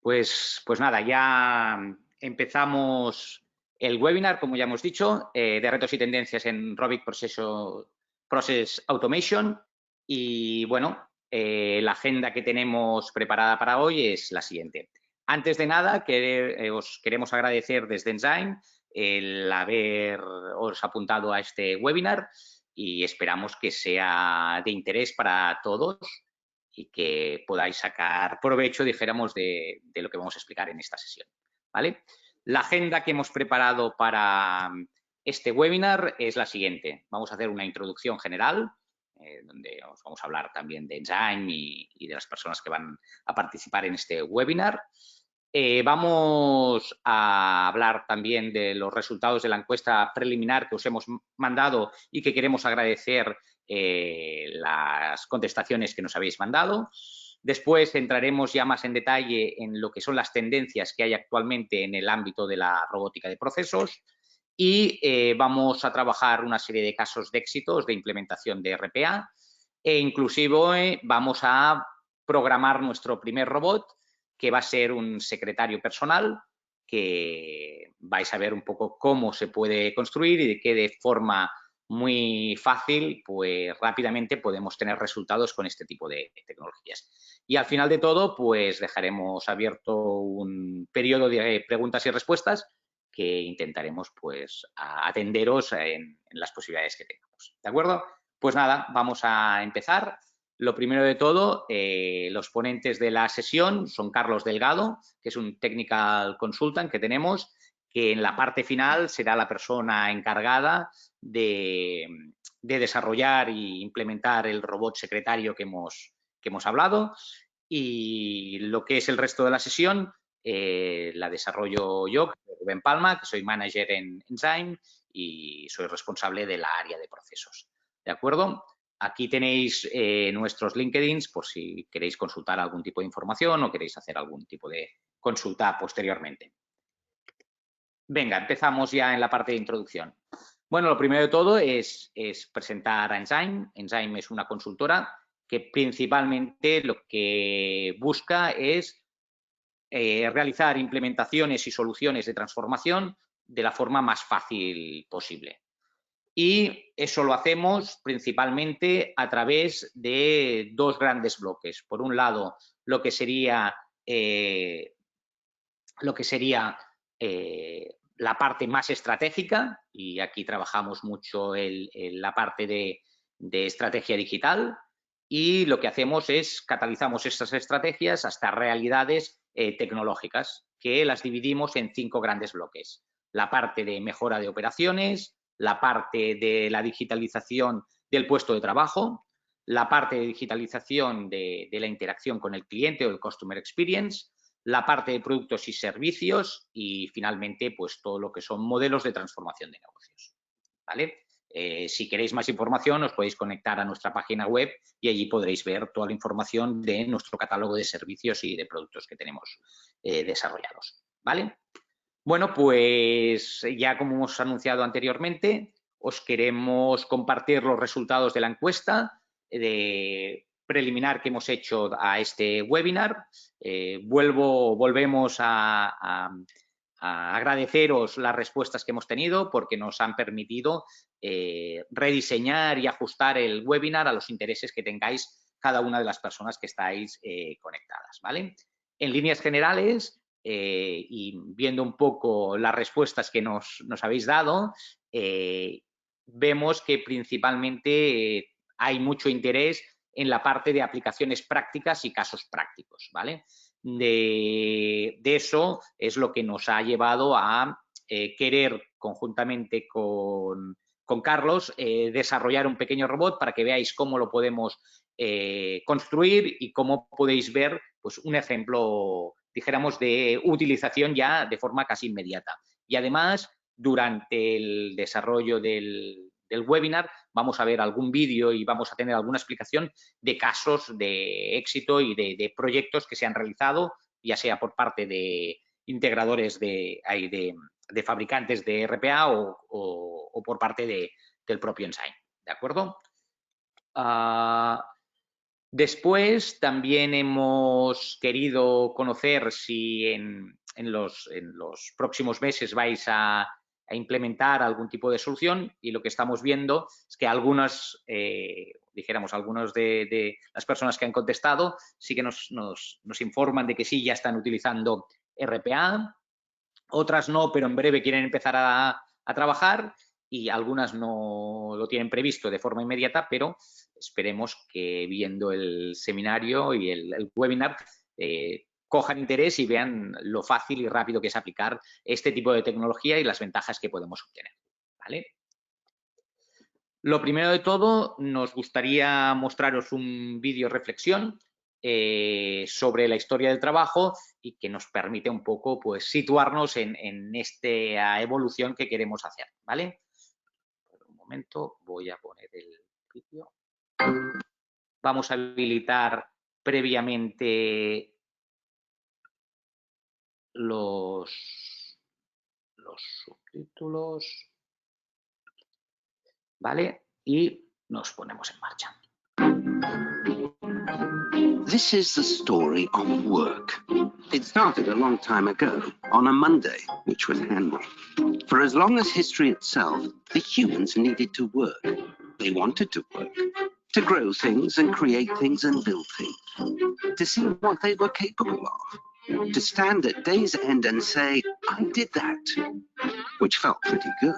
Pues nada, ya empezamos el webinar, como ya hemos dicho, de retos y tendencias en Robotic Process Automation. Y bueno, la agenda que tenemos preparada para hoy es la siguiente. Antes de nada, os queremos agradecer desde Enzyme el haberos apuntado a este webinar y esperamos que sea de interés para todos y que podáis sacar provecho, dijéramos, de lo que vamos a explicar en esta sesión, ¿vale? La agenda que hemos preparado para este webinar es la siguiente. Vamos a hacer una introducción general, donde os vamos a hablar también de Enzyme y de las personas que van a participar en este webinar. Vamos a hablar también de los resultados de la encuesta preliminar que os hemos mandado y que queremos agradecer las contestaciones que nos habéis mandado. Después entraremos ya más en detalle en lo que son las tendencias que hay actualmente en el ámbito de la robótica de procesos y vamos a trabajar una serie de casos de éxitos de implementación de RPA e inclusive vamos a programar nuestro primer robot, que va a ser un secretario personal, que vais a ver un poco cómo se puede construir y de qué de forma muy fácil, pues rápidamente podemos tener resultados con este tipo de tecnologías. Y al final de todo, pues dejaremos abierto un periodo de preguntas y respuestas que intentaremos pues atenderos en las posibilidades que tengamos. ¿De acuerdo? Pues nada, vamos a empezar. Lo primero de todo, los ponentes de la sesión son Carlos Delgado, que es un Technical Consultant que tenemos, que en la parte final será la persona encargada de desarrollar e implementar el robot secretario que hemos hablado. Y lo que es el resto de la sesión, la desarrollo yo, Rubén Palma, que soy manager en Enzyme y soy responsable de la área de procesos. ¿De acuerdo? Aquí tenéis nuestros LinkedIns por si queréis consultar algún tipo de información o queréis hacer algún tipo de consulta posteriormente. Venga, empezamos ya en la parte de introducción. Bueno, lo primero de todo es presentar a Enzyme. Enzyme es una consultora que principalmente lo que busca es realizar implementaciones y soluciones de transformación de la forma más fácil posible. Y eso lo hacemos principalmente a través de dos grandes bloques. Por un lado, lo que sería la parte más estratégica, y aquí trabajamos mucho la parte de estrategia digital, y lo que hacemos es catalizamos estas estrategias hasta realidades tecnológicas, que las dividimos en 5 grandes bloques. La parte de mejora de operaciones, la parte de la digitalización del puesto de trabajo, la parte de digitalización de la interacción con el cliente o el customer experience, la parte de productos y servicios y finalmente pues todo lo que son modelos de transformación de negocios, ¿vale? Si queréis más información os podéis conectar a nuestra página web y allí podréis ver toda la información de nuestro catálogo de servicios y de productos que tenemos desarrollados, ¿vale? Bueno, pues ya como hemos anunciado anteriormente, os queremos compartir los resultados de la encuesta preliminar que hemos hecho a este webinar. Volvemos a agradeceros las respuestas que hemos tenido porque nos han permitido rediseñar y ajustar el webinar a los intereses que tengáis cada una de las personas que estáis conectadas, ¿vale? En líneas generales, y viendo un poco las respuestas que nos habéis dado, vemos que principalmente hay mucho interés en la parte de aplicaciones prácticas y casos prácticos, ¿vale? De eso es lo que nos ha llevado a querer conjuntamente con Carlos desarrollar un pequeño robot para que veáis cómo lo podemos construir y cómo podéis ver pues, un ejemplo, dijéramos, de utilización ya de forma casi inmediata. Y además, durante el desarrollo del webinar vamos a ver algún vídeo y vamos a tener alguna explicación de casos de éxito y de proyectos que se han realizado, ya sea por parte de integradores de fabricantes de RPA o por parte del propio Enzyme. ¿De acuerdo? Después también hemos querido conocer si en los próximos meses vais a implementar algún tipo de solución, y lo que estamos viendo es que algunos de las personas que han contestado sí que nos informan de que sí, ya están utilizando RPA, otras no, pero en breve quieren empezar a trabajar, y algunas no lo tienen previsto de forma inmediata, pero esperemos que viendo el seminario y el webinar cojan interés y vean lo fácil y rápido que es aplicar este tipo de tecnología y las ventajas que podemos obtener, ¿vale? Lo primero de todo, nos gustaría mostraros un vídeo reflexión sobre la historia del trabajo, y que nos permite un poco, pues, situarnos en esta evolución que queremos hacer, ¿vale? Por un momento voy a poner el vídeo. Vamos a habilitar previamente los subtítulos, ¿vale? Y nos ponemos en marcha. This is the story of work. It started a long time ago, on a Monday, which was handy. For as long as history itself, the humans needed to work. They wanted to work, to grow things and create things and build things, to see what they were capable of, to stand at day's end and say, I did that, which felt pretty good.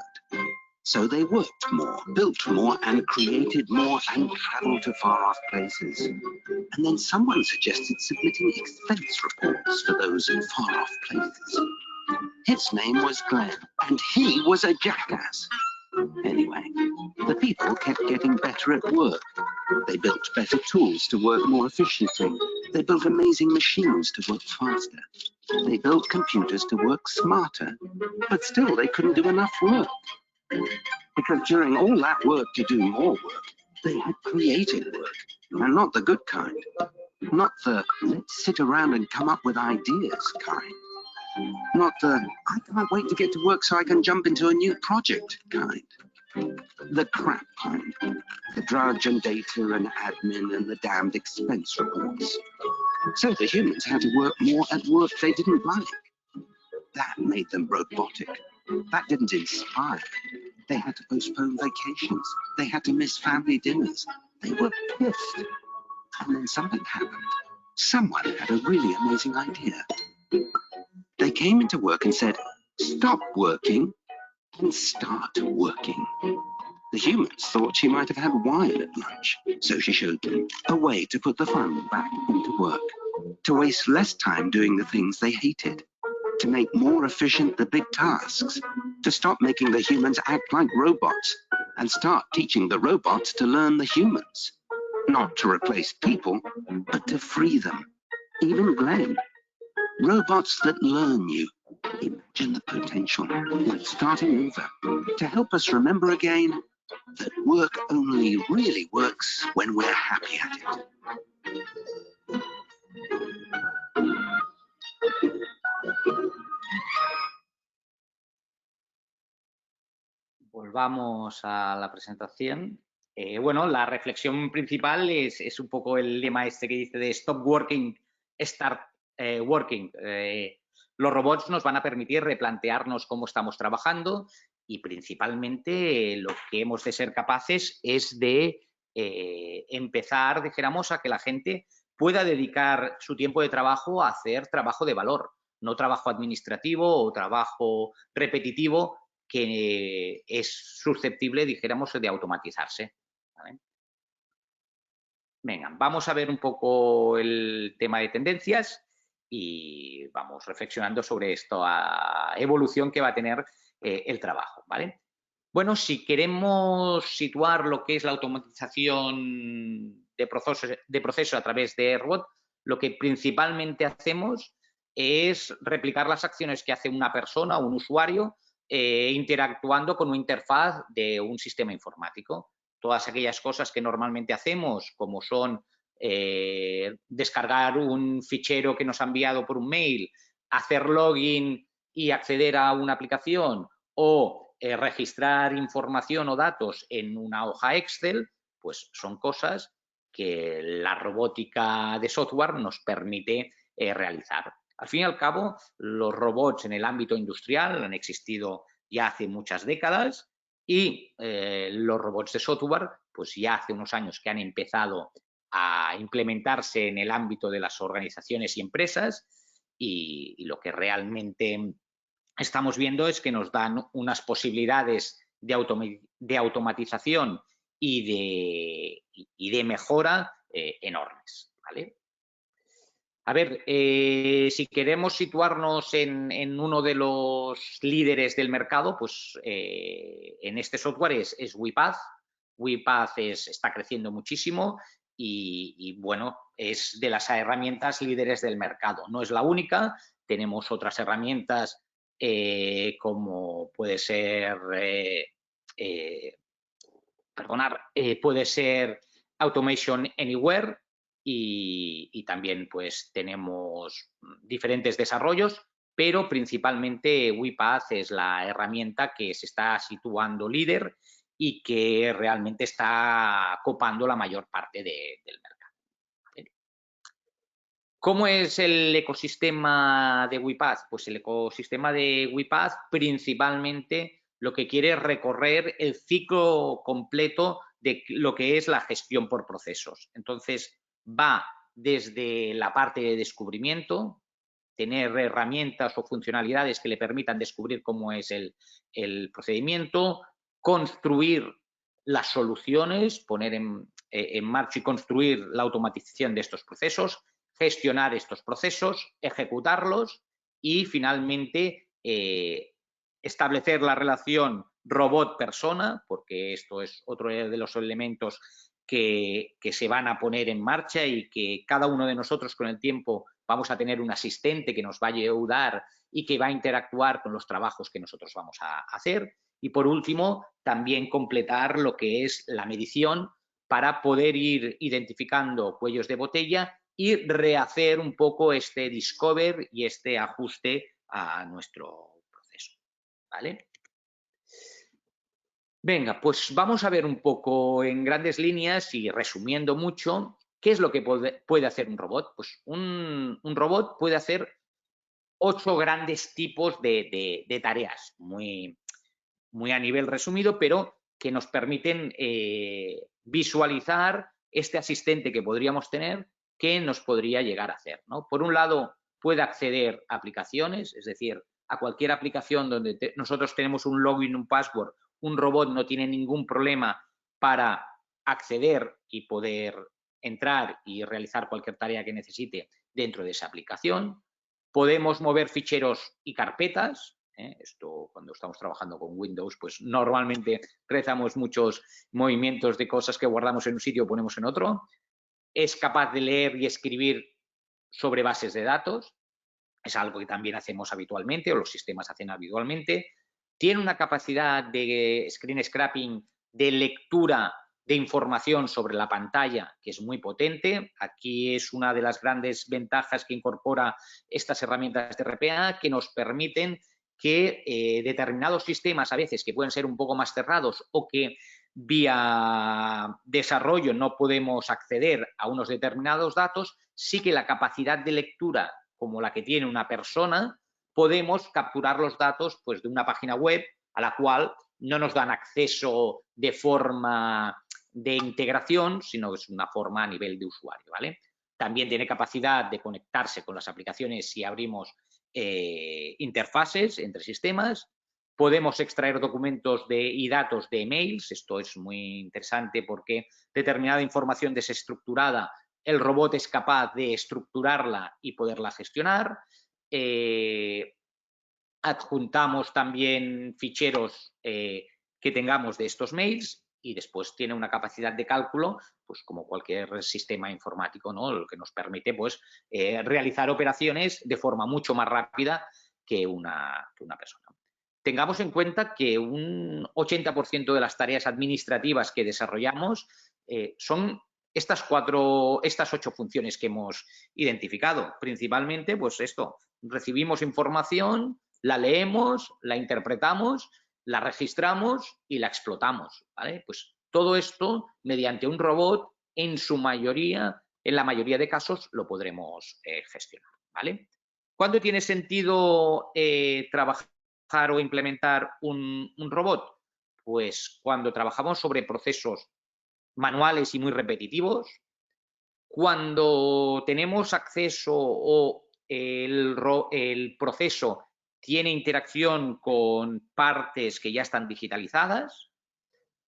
So they worked more, built more, and created more, and traveled to far-off places. And then someone suggested submitting expense reports for those far-off places. His name was Glenn, and he was a jackass. Anyway, the people kept getting better at work. They built better tools to work more efficiently. They built amazing machines to work faster. They built computers to work smarter, but still they couldn't do enough work. Because during all that work to do more work, they had created work, and not the good kind. Not the let's sit around and come up with ideas kind. Not the I can't wait to get to work so I can jump into a new project kind. The crap kind. The drudge and data and admin and the damned expense reports. So the humans had to work more at work they didn't like. That made them robotic. That didn't inspire. They had to postpone vacations. They had to miss family dinners. They were pissed. And then something happened. Someone had a really amazing idea. They came into work and said, stop working and start working. The humans thought she might have had wine at lunch, so she showed them a way to put the fun back into work, to waste less time doing the things they hated, to make more efficient the big tasks, to stop making the humans act like robots and start teaching the robots to learn the humans. Not to replace people, but to free them. Even Glenn. Robots that learn you. Imagine the potential, like starting over, to help us remember again that work only really works when we're happy at it. Volvamos a la presentación. Bueno, la reflexión principal es un poco el lema este que dice de stop working, start working. Los robots nos van a permitir replantearnos cómo estamos trabajando, y principalmente lo que hemos de ser capaces es de empezar, dijéramos, a que la gente pueda dedicar su tiempo de trabajo a hacer trabajo de valor, no trabajo administrativo o trabajo repetitivo que es susceptible, dijéramos, de automatizarse, ¿vale? Venga, vamos a ver un poco el tema de tendencias y vamos reflexionando sobre esta evolución que va a tener el trabajo, ¿vale? Bueno, si queremos situar lo que es la automatización de procesos a través de robot, lo que principalmente hacemos es replicar las acciones que hace una persona o un usuario interactuando con una interfaz de un sistema informático. Todas aquellas cosas que normalmente hacemos, como son descargar un fichero que nos ha enviado por un mail, hacer login y acceder a una aplicación, o registrar información o datos en una hoja Excel, pues son cosas que la robótica de software nos permite realizar. Al fin y al cabo, los robots en el ámbito industrial han existido ya hace muchas décadas y los robots de software, pues ya hace unos años que han empezado a implementarse en el ámbito de las organizaciones y empresas y lo que realmente estamos viendo es que nos dan unas posibilidades de automatización y de mejora enormes, ¿vale? A ver, si queremos situarnos en uno de los líderes del mercado, pues en este software es WePath. WePath está creciendo muchísimo y, bueno, es de las herramientas líderes del mercado. No es la única, tenemos otras herramientas como puede ser, puede ser Automation Anywhere y también pues tenemos diferentes desarrollos, pero principalmente WePath es la herramienta que se está situando líder y que realmente está copando la mayor parte del mercado. ¿Cómo es el ecosistema de WePath? Pues el ecosistema de WePath principalmente lo que quiere es recorrer el ciclo completo de lo que es la gestión por procesos. Entonces, va desde la parte de descubrimiento, tener herramientas o funcionalidades que le permitan descubrir cómo es el procedimiento, construir las soluciones, poner en marcha y construir la automatización de estos procesos, gestionar estos procesos, ejecutarlos y finalmente establecer la relación robot-persona, porque esto es otro de los elementos que se van a poner en marcha y que cada uno de nosotros con el tiempo vamos a tener un asistente que nos va a ayudar y que va a interactuar con los trabajos que nosotros vamos a hacer. Y por último, también completar lo que es la medición para poder ir identificando cuellos de botella y rehacer un poco este discover y este ajuste a nuestro proceso, ¿vale? Venga, pues vamos a ver un poco en grandes líneas y resumiendo mucho, ¿qué es lo que puede hacer un robot? Pues un robot puede hacer 8 grandes tipos de tareas, muy a nivel resumido, pero que nos permiten visualizar este asistente que podríamos tener, que nos podría llegar a hacer, ¿no? Por un lado, puede acceder a aplicaciones, es decir, a cualquier aplicación donde nosotros tenemos un login, un password, un robot no tiene ningún problema para acceder y poder entrar y realizar cualquier tarea que necesite dentro de esa aplicación. Podemos mover ficheros y carpetas. Esto cuando estamos trabajando con Windows, pues normalmente realizamos muchos movimientos de cosas que guardamos en un sitio o ponemos en otro. Es capaz de leer y escribir sobre bases de datos. Es algo que también hacemos habitualmente o los sistemas hacen habitualmente. Tiene una capacidad de screen scraping, de lectura de información sobre la pantalla que es muy potente. Aquí es una de las grandes ventajas que incorpora estas herramientas de RPA que nos permiten que determinados sistemas a veces que pueden ser un poco más cerrados o que vía desarrollo no podemos acceder a unos determinados datos, sí que la capacidad de lectura como la que tiene una persona, podemos capturar los datos pues, de una página web a la cual no nos dan acceso de forma de integración, sino es una forma a nivel de usuario, ¿vale? También tiene capacidad de conectarse con las aplicaciones si abrimos interfaces entre sistemas. Podemos extraer documentos y datos de emails. Esto es muy interesante porque determinada información desestructurada el robot es capaz de estructurarla y poderla gestionar. Adjuntamos también ficheros que tengamos de estos mails y después tiene una capacidad de cálculo, pues como cualquier sistema informático, ¿no? Lo que nos permite pues, realizar operaciones de forma mucho más rápida que una persona. Tengamos en cuenta que un 80% de las tareas administrativas que desarrollamos son estas 8 funciones que hemos identificado. Principalmente, pues esto, recibimos información, la leemos, la interpretamos, la registramos y la explotamos, ¿vale? Pues todo esto mediante un robot en su mayoría, en la mayoría de casos, lo podremos gestionar, ¿vale? ¿Cuándo tiene sentido trabajar o implementar un robot? Pues cuando trabajamos sobre procesos manuales y muy repetitivos, cuando tenemos acceso o el proceso tiene interacción con partes que ya están digitalizadas,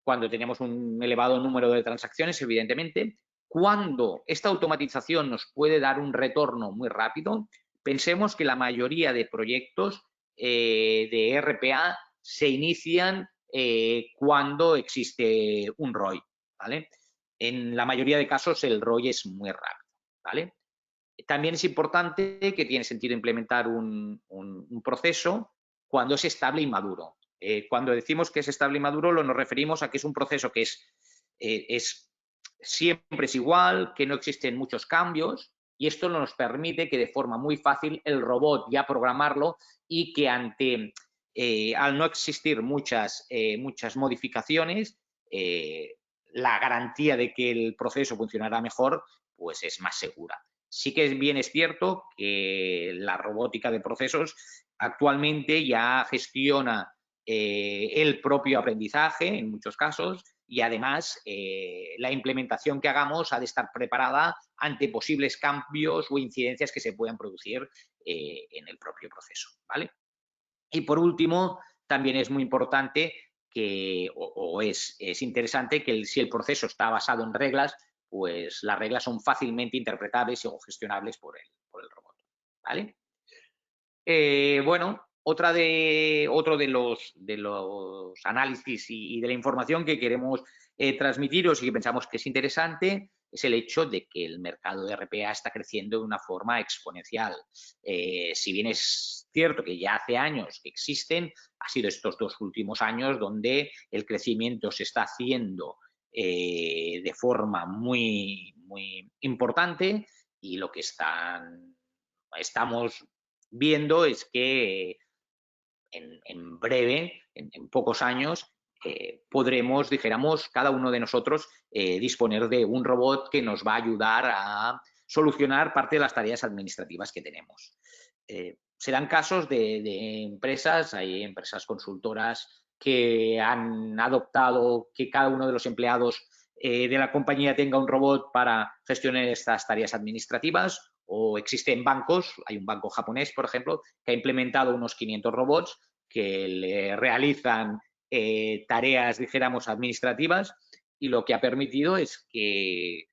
cuando tenemos un elevado número de transacciones, evidentemente, cuando esta automatización nos puede dar un retorno muy rápido. Pensemos que la mayoría de proyectos de RPA se inician cuando existe un ROI, ¿vale? En la mayoría de casos el ROI es muy rápido, ¿vale? También es importante que tiene sentido implementar un proceso cuando es estable y maduro. Cuando decimos que es estable y maduro, nos referimos a que es un proceso que siempre es igual, que no existen muchos cambios, y esto nos permite que de forma muy fácil el robot ya programarlo y que al no existir muchas modificaciones, la garantía de que el proceso funcionará mejor pues es más segura. Sí que bien es cierto que la robótica de procesos actualmente ya gestiona el propio aprendizaje en muchos casos y además la implementación que hagamos ha de estar preparada ante posibles cambios o incidencias que se puedan producir en el propio proceso, ¿vale? Y por último, también es muy importante que, es interesante que si el proceso está basado en reglas, pues las reglas son fácilmente interpretables o gestionables por el robot, ¿vale? Bueno, otro de los análisis y de la información que queremos transmitiros y que pensamos que es interesante es el hecho de que el mercado de RPA está creciendo de una forma exponencial. Si bien es cierto que ya hace años que existen, ha sido estos 2 últimos años donde el crecimiento se está haciendo de forma muy, muy importante y lo que estamos viendo es que en breve, en pocos años, podremos, dijéramos, cada uno de nosotros disponer de un robot que nos va a ayudar a solucionar parte de las tareas administrativas que tenemos. Se dan casos de empresas, hay empresas consultoras que han adoptado que cada uno de los empleados de la compañía tenga un robot para gestionar estas tareas administrativas, o existen bancos, hay un banco japonés, por ejemplo, que ha implementado unos 500 robots que le realizan tareas, dijéramos, administrativas, y lo que ha permitido es que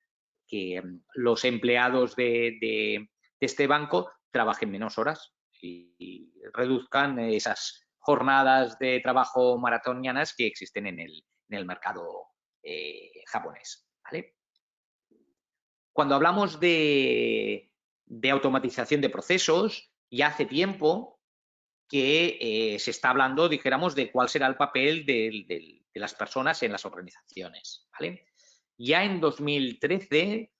los empleados de este banco trabajen menos horas y reduzcan esas jornadas de trabajo maratonianas que existen en el mercado japonés, ¿vale? Cuando hablamos de automatización de procesos, ya hace tiempo que se está hablando, dijéramos, de cuál será el papel de las personas en las organizaciones, ¿vale? Ya en 2013,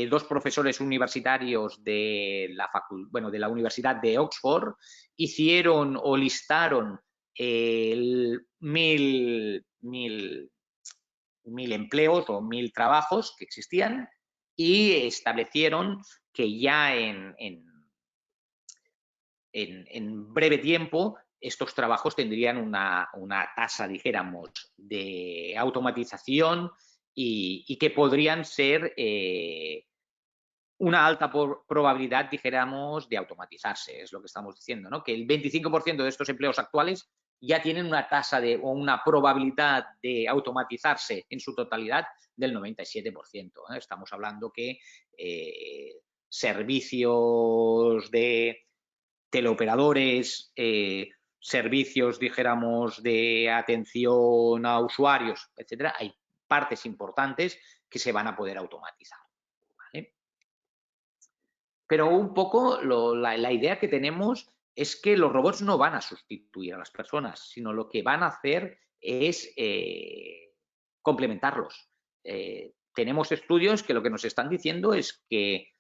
2 profesores universitarios de la Universidad de Oxford hicieron o listaron 1000 empleos o 1000 trabajos que existían y establecieron que ya en breve tiempo estos trabajos tendrían una tasa, dijéramos, de automatización y que podrían ser una alta probabilidad, dijéramos, de automatizarse, es lo que estamos diciendo, ¿no? Que el 25% de estos empleos actuales ya tienen una tasa o una probabilidad de automatizarse en su totalidad del 97%. Estamos hablando que servicios de teleoperadores, servicios, dijéramos, de atención a usuarios, etcétera, hay partes importantes que se van a poder automatizar, ¿vale? Pero un poco la idea que tenemos es que los robots no van a sustituir a las personas, sino lo que van a hacer es complementarlos. Tenemos estudios que lo que nos están diciendo es que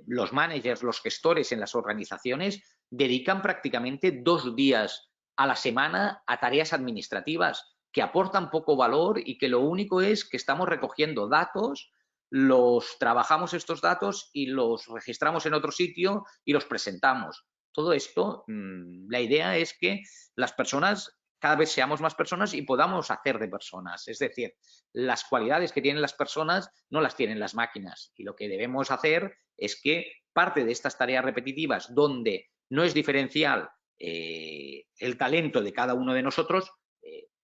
los managers, los gestores en las organizaciones dedican prácticamente 2 días a la semana a tareas administrativas que aportan poco valor y que lo único es que estamos recogiendo datos, los trabajamos estos datos y los registramos en otro sitio y los presentamos. Todo esto, la idea es que las personas, cada vez seamos más personas y podamos hacer de personas. Es decir, las cualidades que tienen las personas no las tienen las máquinas. Y lo que debemos hacer es que parte de estas tareas repetitivas, donde no es diferencial el talento de cada uno de nosotros,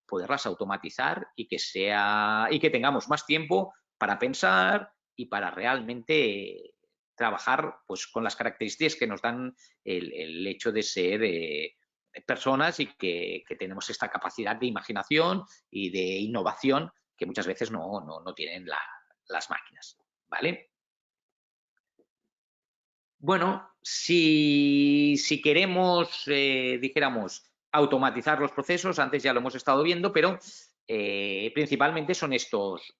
poderlas automatizar y que tengamos más tiempo para pensar y para realmente trabajar pues, con las características que nos dan el hecho de ser personas y que tenemos esta capacidad de imaginación y de innovación que muchas veces no tienen las máquinas, ¿vale? Bueno, si queremos, dijéramos, automatizar los procesos, antes ya lo hemos estado viendo, pero principalmente son estos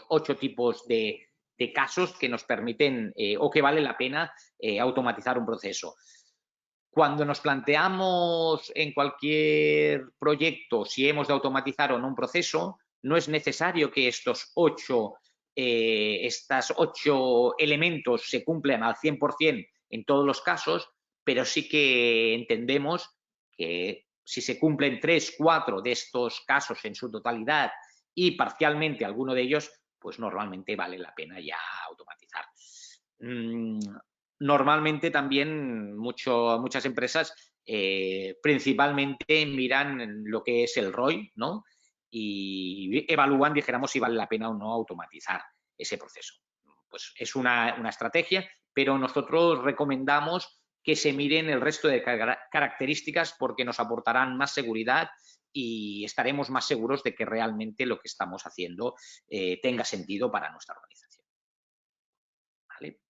8 tipos de casos que nos permiten o que vale la pena automatizar un proceso. Cuando nos planteamos en cualquier proyecto si hemos de automatizar o no un proceso, no es necesario que estos 8 elementos se cumplan al 100% en todos los casos, pero sí que entendemos que si se cumplen 3, 4 de estos casos en su totalidad y parcialmente alguno de ellos, pues normalmente vale la pena ya automatizar. Normalmente también muchas empresas principalmente miran lo que es el ROI, ¿no? Y evalúan, dijéramos, si vale la pena o no automatizar ese proceso. Pues es una estrategia, pero nosotros recomendamos que se miren el resto de características porque nos aportarán más seguridad y estaremos más seguros de que realmente lo que estamos haciendo tenga sentido para nuestra organización. ¿Vale?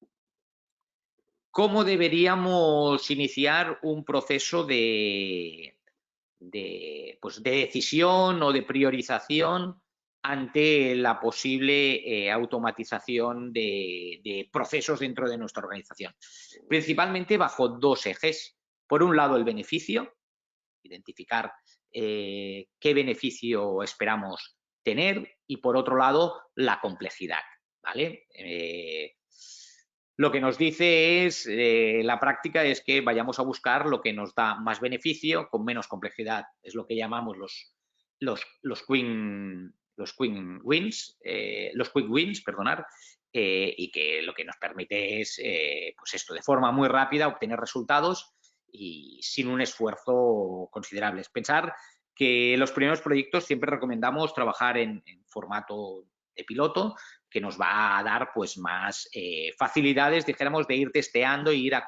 ¿Cómo deberíamos iniciar un proceso de decisión o de priorización ante la posible automatización de procesos dentro de nuestra organización? Principalmente bajo 2 ejes. Por un lado, el beneficio, identificar qué beneficio esperamos tener, y por otro lado, la complejidad, ¿vale? Lo que nos dice es, la práctica es que vayamos a buscar lo que nos da más beneficio con menos complejidad. Es lo que llamamos los quick wins, perdonar, y que lo que nos permite es, pues esto, de forma muy rápida obtener resultados y sin un esfuerzo considerable. Pensar que los primeros proyectos siempre recomendamos trabajar en formato de piloto, que nos va a dar pues más facilidades, dijéramos, de ir testeando e ir a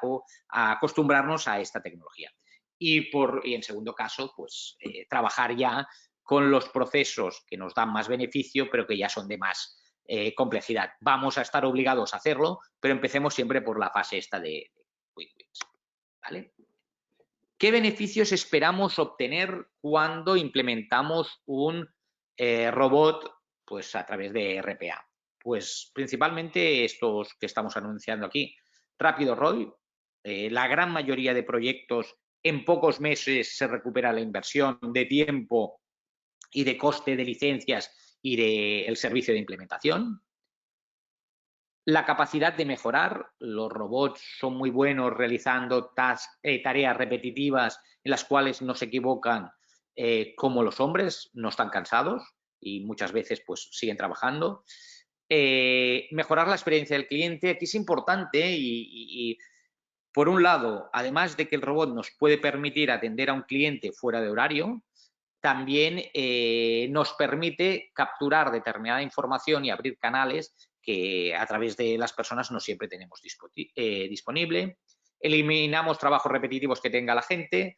acostumbrarnos a esta tecnología. Y en segundo caso, pues trabajar ya con los procesos que nos dan más beneficio, pero que ya son de más complejidad. Vamos a estar obligados a hacerlo, pero empecemos siempre por la fase esta de quick wins, ¿vale? ¿Qué beneficios esperamos obtener cuando implementamos un robot pues, a través de RPA? Pues principalmente estos que estamos anunciando aquí. Rápido ROI, la gran mayoría de proyectos en pocos meses se recupera la inversión de tiempo y de coste de licencias y del servicio de implementación. La capacidad de mejorar, los robots son muy buenos realizando tareas repetitivas en las cuales no se equivocan como los hombres, no están cansados y muchas veces pues siguen trabajando. Mejorar la experiencia del cliente, aquí es importante y por un lado, además de que el robot nos puede permitir atender a un cliente fuera de horario, también nos permite capturar determinada información y abrir canales que a través de las personas no siempre tenemos disponible. Eliminamos trabajos repetitivos que tenga la gente,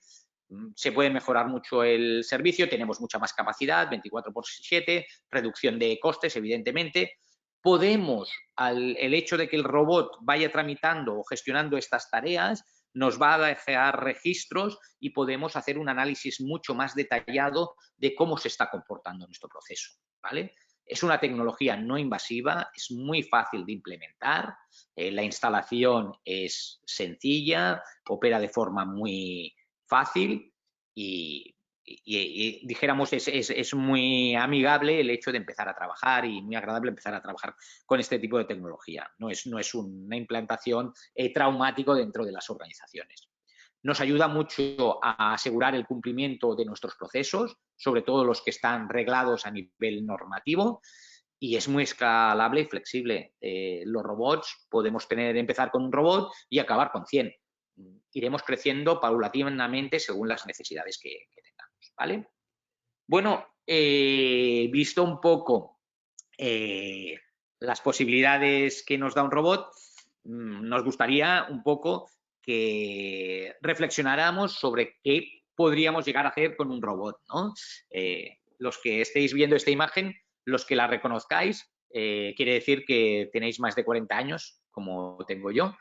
se puede mejorar mucho el servicio, tenemos mucha más capacidad, 24/7, reducción de costes, evidentemente. Podemos, el hecho de que el robot vaya tramitando o gestionando estas tareas, nos va a dejar registros y podemos hacer un análisis mucho más detallado de cómo se está comportando nuestro proceso, ¿vale? Es una tecnología no invasiva, es muy fácil de implementar, la instalación es sencilla, opera de forma muy fácil y dijéramos, es muy amigable el hecho de empezar a trabajar y muy agradable empezar a trabajar con este tipo de tecnología. No es una implantación traumático dentro de las organizaciones. Nos ayuda mucho a asegurar el cumplimiento de nuestros procesos, sobre todo los que están reglados a nivel normativo, y es muy escalable y flexible. Los robots, podemos empezar con un robot y acabar con 100. Iremos creciendo paulatinamente según las necesidades que tengamos, ¿vale? Bueno, visto un poco las posibilidades que nos da un robot, nos gustaría un poco que reflexionáramos sobre qué podríamos llegar a hacer con un robot, ¿no? Los que estéis viendo esta imagen, los que la reconozcáis, quiere decir que tenéis más de 40 años, como tengo yo,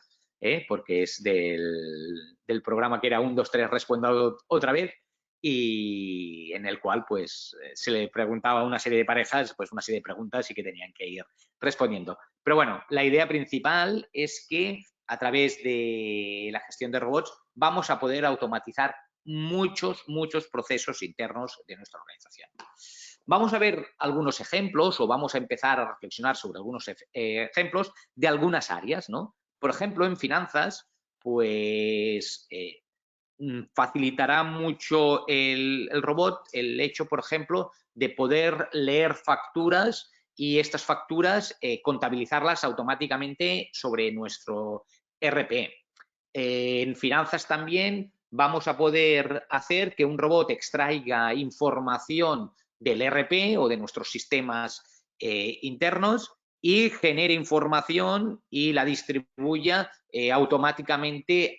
porque es del programa que era 1, 2, 3, respondo otra vez, y en el cual pues se le preguntaba a una serie de parejas pues una serie de preguntas y que tenían que ir respondiendo. Pero bueno, la idea principal es que a través de la gestión de robots vamos a poder automatizar muchos procesos internos de nuestra organización. Vamos a ver algunos ejemplos o vamos a empezar a reflexionar sobre algunos ejemplos de algunas áreas, ¿no? Por ejemplo, en finanzas, pues facilitará mucho el robot el hecho, por ejemplo, de poder leer facturas y estas facturas contabilizarlas automáticamente sobre nuestro ERP. En finanzas también vamos a poder hacer que un robot extraiga información del ERP o de nuestros sistemas internos y genere información y la distribuya automáticamente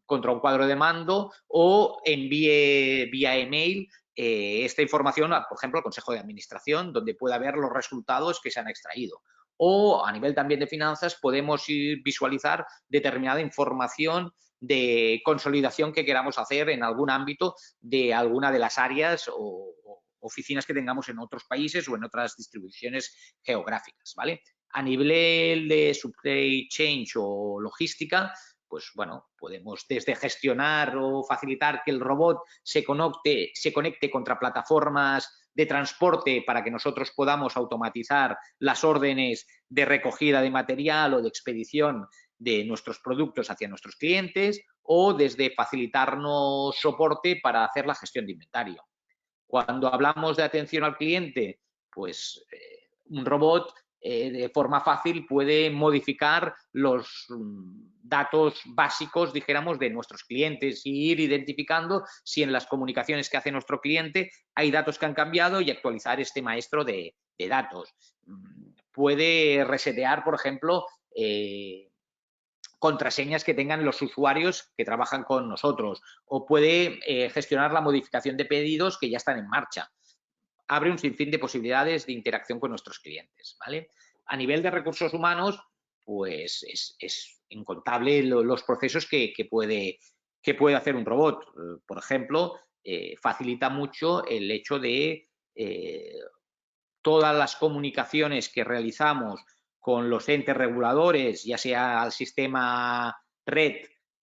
contra un cuadro de mando o envíe vía email esta información, por ejemplo, al Consejo de Administración, donde pueda ver los resultados que se han extraído. O a nivel también de finanzas podemos visualizar determinada información de consolidación que queramos hacer en algún ámbito de alguna de las áreas o oficinas que tengamos en otros países o en otras distribuciones geográficas, ¿vale? A nivel de supply chain o logística, pues bueno, podemos desde gestionar o facilitar que el robot se conecte contra plataformas de transporte para que nosotros podamos automatizar las órdenes de recogida de material o de expedición de nuestros productos hacia nuestros clientes o desde facilitarnos soporte para hacer la gestión de inventario. Cuando hablamos de atención al cliente, pues un robot de forma fácil puede modificar los datos básicos, dijéramos, de nuestros clientes y ir identificando si en las comunicaciones que hace nuestro cliente hay datos que han cambiado y actualizar este maestro de datos. Puede resetear, por ejemplo, contraseñas que tengan los usuarios que trabajan con nosotros o puede gestionar la modificación de pedidos que ya están en marcha. Abre un sinfín de posibilidades de interacción con nuestros clientes, ¿vale? A nivel de recursos humanos, pues es incontable los procesos que puede hacer un robot. Por ejemplo, facilita mucho el hecho de todas las comunicaciones que realizamos con los entes reguladores, ya sea al sistema red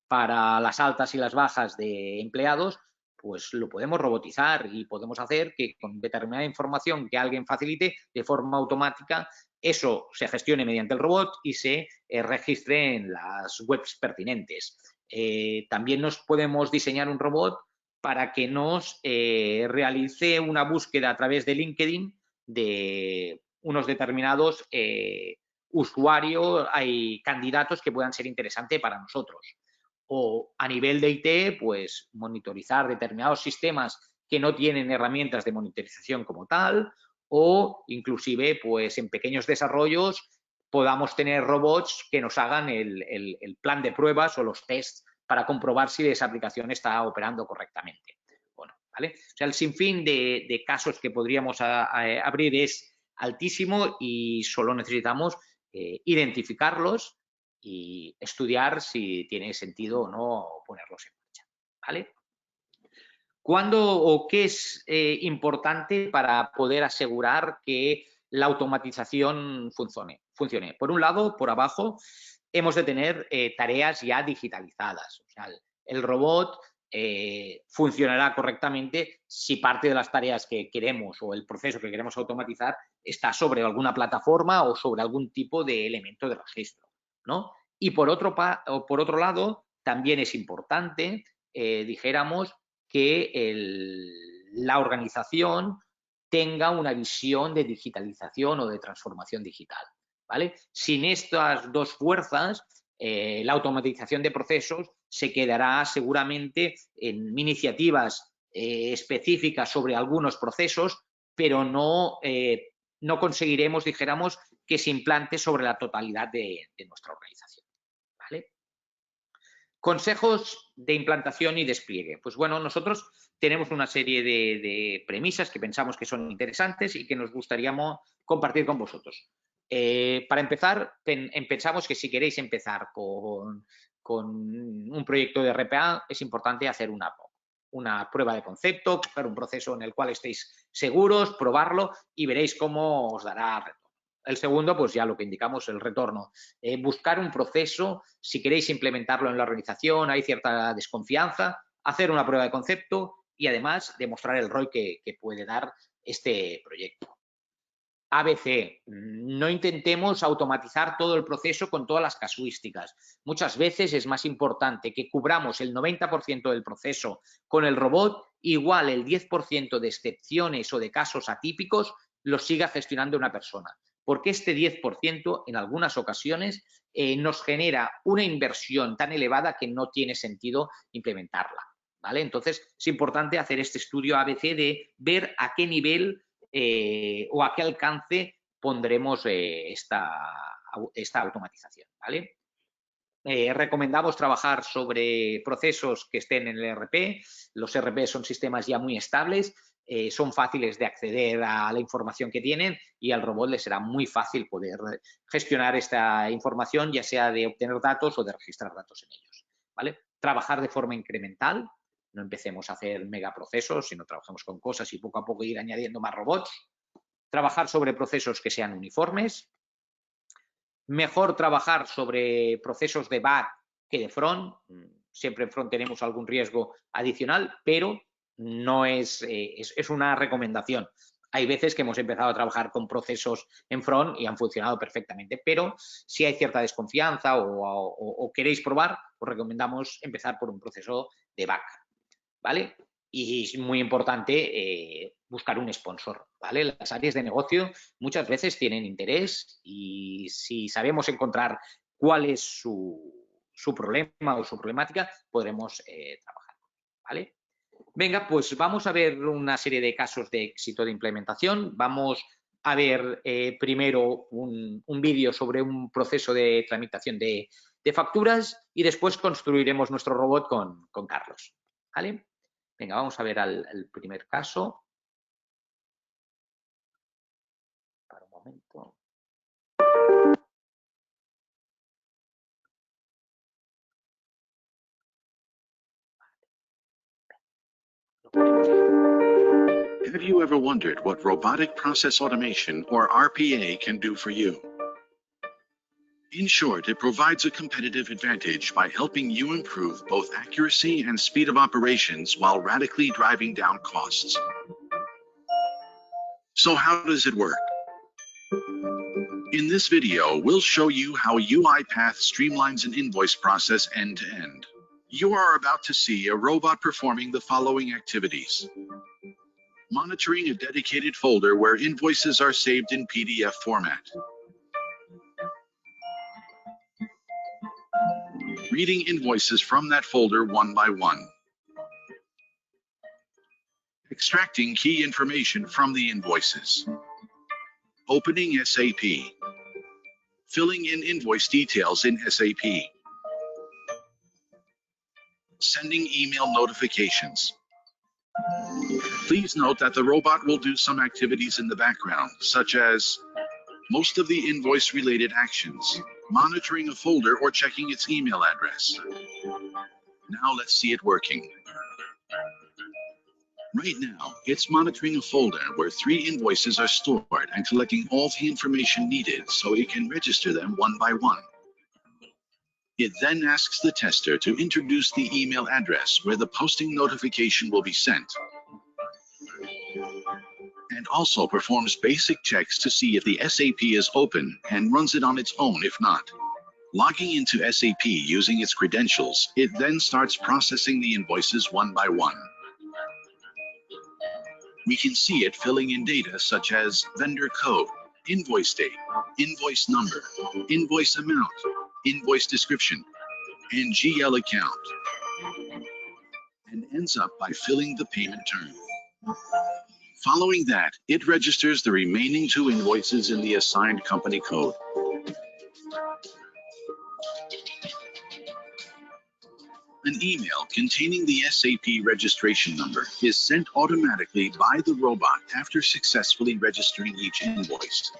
para las altas y las bajas de empleados, pues lo podemos robotizar y podemos hacer que con determinada información que alguien facilite de forma automática, eso se gestione mediante el robot y se registre en las webs pertinentes. También nos podemos diseñar un robot para que nos realice una búsqueda a través de LinkedIn de unos determinados usuarios, hay candidatos que puedan ser interesantes para nosotros. O a nivel de IT, pues monitorizar determinados sistemas que no tienen herramientas de monitorización como tal, o inclusive pues en pequeños desarrollos podamos tener robots que nos hagan el plan de pruebas o los tests para comprobar si esa aplicación está operando correctamente. Bueno, ¿vale? O sea, el sinfín de casos que podríamos abrir es altísimo y solo necesitamos identificarlos y estudiar si tiene sentido o no ponerlos en marcha, ¿vale? ¿Cuándo o qué es importante para poder asegurar que la automatización funcione? Por un lado, por abajo, hemos de tener tareas ya digitalizadas. O sea, el robot funcionará correctamente si parte de las tareas que queremos o el proceso que queremos automatizar está sobre alguna plataforma o sobre algún tipo de elemento de registro, ¿no? Y por otro lado, también es importante, dijéramos, que la organización tenga una visión de digitalización o de transformación digital, ¿vale? Sin estas dos fuerzas, la automatización de procesos se quedará seguramente en iniciativas específicas sobre algunos procesos, pero no conseguiremos, dijéramos, que se implante sobre la totalidad de nuestra organización, ¿vale? Consejos de implantación y despliegue. Pues bueno, nosotros tenemos una serie de premisas que pensamos que son interesantes y que nos gustaría compartir con vosotros. Para empezar, pensamos que si queréis empezar con un proyecto de RPA, es importante hacer una prueba de concepto, coger un proceso en el cual estéis seguros, probarlo y veréis cómo os dará retorno. El segundo, pues ya lo que indicamos, el retorno. Buscar un proceso, si queréis implementarlo en la organización, hay cierta desconfianza, hacer una prueba de concepto y además demostrar el ROI que puede dar este proyecto. ABC, no intentemos automatizar todo el proceso con todas las casuísticas. Muchas veces es más importante que cubramos el 90% del proceso con el robot, igual el 10% de excepciones o de casos atípicos los siga gestionando una persona, porque este 10% en algunas ocasiones nos genera una inversión tan elevada que no tiene sentido implementarla, ¿vale? Entonces es importante hacer este estudio ABC de ver a qué nivel o a qué alcance pondremos esta automatización, ¿vale? Recomendamos trabajar sobre procesos que estén en el ERP. Los ERP son sistemas ya muy estables, son fáciles de acceder a la información que tienen y al robot le será muy fácil poder gestionar esta información, ya sea de obtener datos o de registrar datos en ellos, ¿vale? Trabajar de forma incremental. No empecemos a hacer megaprocesos, sino trabajemos con cosas y poco a poco ir añadiendo más robots. Trabajar sobre procesos que sean uniformes. Mejor trabajar sobre procesos de back que de front. Siempre en front tenemos algún riesgo adicional, pero no es una recomendación. Hay veces que hemos empezado a trabajar con procesos en front y han funcionado perfectamente, pero si hay cierta desconfianza o queréis probar, os recomendamos empezar por un proceso de back, ¿vale? Y es muy importante buscar un sponsor, ¿vale? Las áreas de negocio muchas veces tienen interés y si sabemos encontrar cuál es su problema o su problemática, podremos trabajar, ¿vale? Venga, pues vamos a ver una serie de casos de éxito de implementación. Vamos a ver primero un vídeo sobre un proceso de tramitación de facturas y después construiremos nuestro robot con Carlos, ¿vale? Venga, vamos a ver el primer caso. Para un momento. Have you ever wondered what robotic process automation, or RPA, can do for you? In short, it provides a competitive advantage by helping you improve both accuracy and speed of operations while radically driving down costs. So how does it work? In this video, we'll show you how UiPath streamlines an invoice process end to end. You are about to see a robot performing the following activities. Monitoring a dedicated folder where invoices are saved in PDF format. Reading invoices from that folder one by one. Extracting key information from the invoices. Opening SAP. Filling in invoice details in SAP. Sending email notifications. Please note that the robot will do some activities in the background, such as most of the invoice-related actions, monitoring a folder or checking its email address. Now let's see it working. Right now, it's monitoring a folder where 3 invoices are stored and collecting all the information needed so it can register them one by one. It then asks the tester to introduce the email address where the posting notification will be sent, and also performs basic checks to see if the SAP is open and runs it on its own if not. Logging into SAP using its credentials, it then starts processing the invoices one by one. We can see it filling in data such as vendor code, invoice date, invoice number, invoice amount, invoice description, and GL account, and ends up by filling the payment term. Following that, it registers the remaining 2 invoices in the assigned company code. An email containing the SAP registration number is sent automatically by the robot after successfully registering each invoice.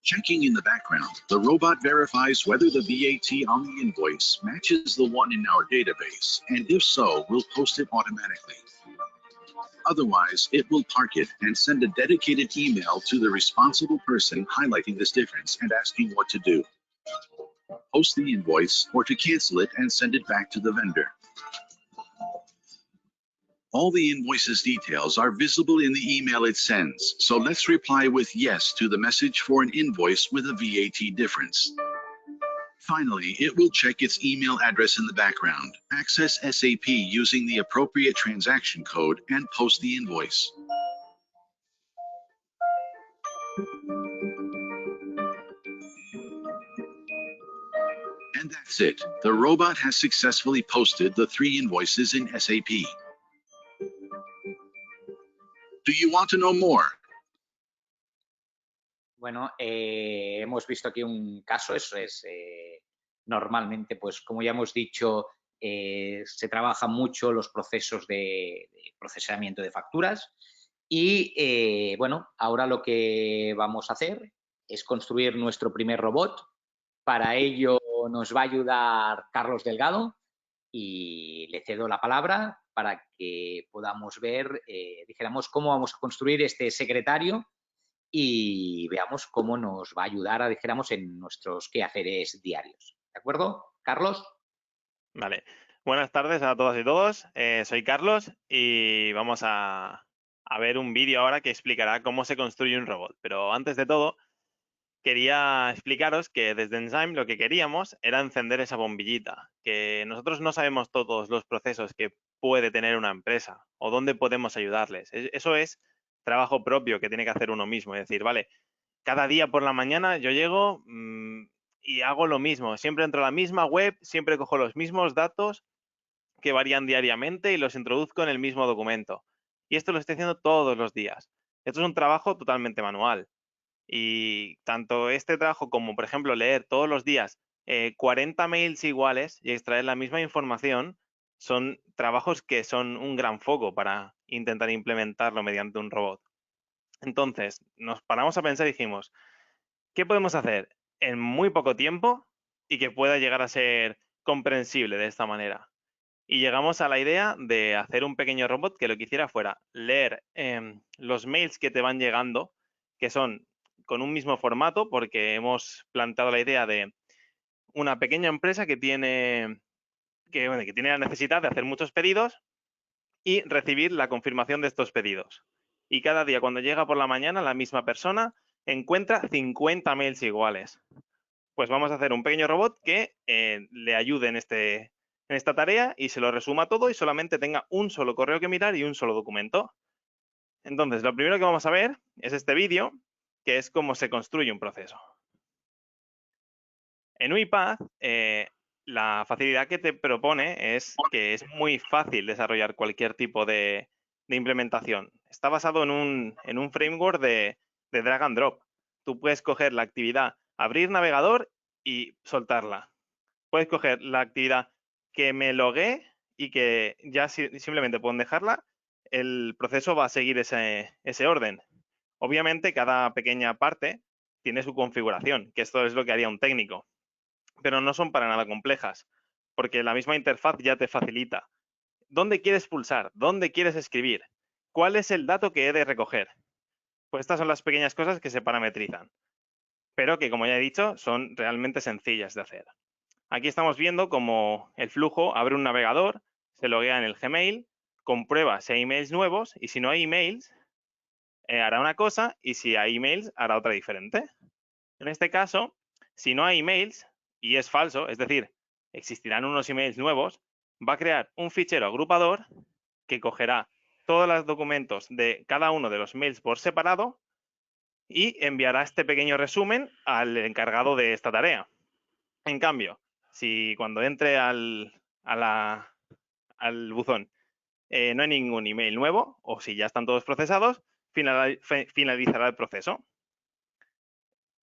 Checking in the background, the robot verifies whether the VAT on the invoice matches the one in our database, and if so, will post it automatically. Otherwise, it will park it and send a dedicated email to the responsible person highlighting this difference and asking what to do. Post the invoice or to cancel it and send it back to the vendor. All the invoice's details are visible in the email it sends, so let's reply with yes to the message for an invoice with a VAT difference. Finally, it will check its email address in the background, access SAP using the appropriate transaction code, and post the invoice. And that's it. The robot has successfully posted the 3 invoices in SAP. Do you want to know more? Bueno, hemos visto aquí un caso, eso es, normalmente, pues como ya hemos dicho, se trabajan mucho los procesos de procesamiento de facturas y, bueno, ahora lo que vamos a hacer es construir nuestro primer robot. Para ello nos va a ayudar Carlos Delgado y le cedo la palabra para que podamos ver, dijéramos, cómo vamos a construir este secretario y veamos cómo nos va a ayudar, dijéramos, en nuestros quehaceres diarios. ¿De acuerdo, Carlos? Vale. Buenas tardes a todas y todos. Soy Carlos y vamos a ver un vídeo ahora que explicará cómo se construye un robot. Pero antes de todo, quería explicaros que desde Enzyme lo que queríamos era encender esa bombillita, que nosotros no sabemos todos los procesos que puede tener una empresa o dónde podemos ayudarles. Eso es trabajo propio que tiene que hacer uno mismo. Es decir, vale, cada día por la mañana yo llego y hago lo mismo. Siempre entro a la misma web, siempre cojo los mismos datos que varían diariamente y los introduzco en el mismo documento. Y esto lo estoy haciendo todos los días. Esto es un trabajo totalmente manual. Y tanto este trabajo como, por ejemplo, leer todos los días 40 mails iguales y extraer la misma información son trabajos que son un gran foco para intentar implementarlo mediante un robot. Entonces, nos paramos a pensar y dijimos, ¿qué podemos hacer en muy poco tiempo y que pueda llegar a ser comprensible de esta manera? Y llegamos a la idea de hacer un pequeño robot que lo que hiciera fuera leer los mails que te van llegando, que son con un mismo formato, porque hemos planteado la idea de una pequeña empresa que tiene la necesidad de hacer muchos pedidos y recibir la confirmación de estos pedidos. Y cada día cuando llega por la mañana la misma persona encuentra 50 mails iguales. Pues vamos a hacer un pequeño robot que le ayude en esta tarea y se lo resuma todo y solamente tenga un solo correo que mirar y un solo documento. Entonces, lo primero que vamos a ver es este vídeo, que es cómo se construye un proceso. En UiPath, la facilidad que te propone es que es muy fácil desarrollar cualquier tipo de implementación. Está basado en un framework de drag and drop. Tú puedes coger la actividad abrir navegador y soltarla. Puedes coger la actividad que me logué y que ya simplemente pueden dejarla, el proceso va a seguir ese orden. Obviamente, cada pequeña parte tiene su configuración, que esto es lo que haría un técnico, pero no son para nada complejas, porque la misma interfaz ya te facilita. ¿Dónde quieres pulsar? ¿Dónde quieres escribir? ¿Cuál es el dato que he de recoger? Pues estas son las pequeñas cosas que se parametrizan. pero que, como ya he dicho, son realmente sencillas de hacer. Aquí estamos viendo cómo el flujo abre un navegador, se loguea en el Gmail, comprueba si hay emails nuevos y si no hay emails, hará una cosa y si hay emails, hará otra diferente. En este caso, si no hay emails y es falso, es decir, existirán unos emails nuevos, va a crear un fichero agrupador que cogerá todos los documentos de cada uno de los mails por separado y enviará este pequeño resumen al encargado de esta tarea. En cambio, si cuando entre al buzón no hay ningún email nuevo o si ya están todos procesados, finalizará el proceso.